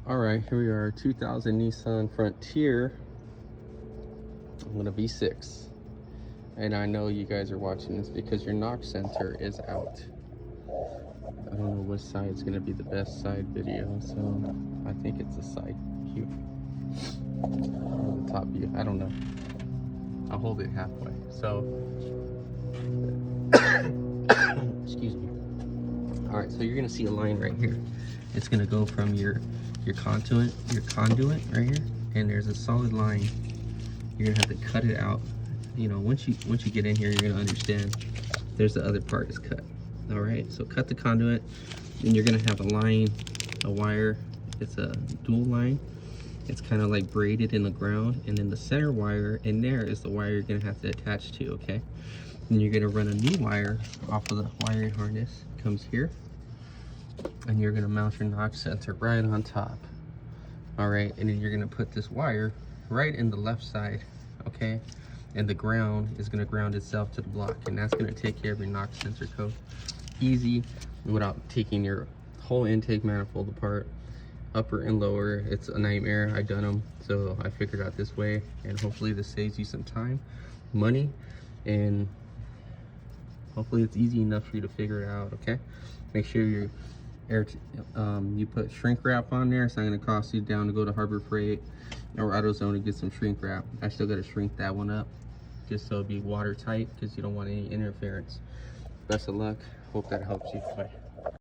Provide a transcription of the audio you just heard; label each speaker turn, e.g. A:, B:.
A: All right, here we are, 2000 Nissan Frontier. I'm gonna V6. And I know you guys are watching this because your knock sensor is out. I don't know which side is gonna be the best side video, so I think it's the side view. Or the top view, I don't know. I'll hold it halfway. So, excuse me. All right, so you're gonna see a line right here. It's gonna go from your conduit right here, and there's a solid line. You're gonna have to cut it out. You know, once you get in here, you're gonna understand there's the other part is cut. All right, so cut the conduit, and you're gonna have a line, a wire. It's a dual line. It's kind of like braided in the ground, and then the center wire in there is the wire you're gonna have to attach to. Okay, and you're gonna run a new wire off of the wiring harness. It comes here, and you're gonna mount your knock sensor right on top. All right, and then you're gonna put this wire right in the left side, okay? And the ground is gonna ground itself to the block, and that's gonna take care of your knock sensor code. Easy, without taking your whole intake manifold apart, upper and lower. It's a nightmare. I've done them, so I figured out this way, and hopefully this saves you some time, money, and hopefully it's easy enough for you to figure it out. Okay, make sure you put shrink wrap on there. It's not going to cost you down to go to Harbor Freight or AutoZone to get some shrink wrap. I still got to shrink that one up just so it'll be watertight because you don't want any interference. Best of luck. Hope that helps you. Bye.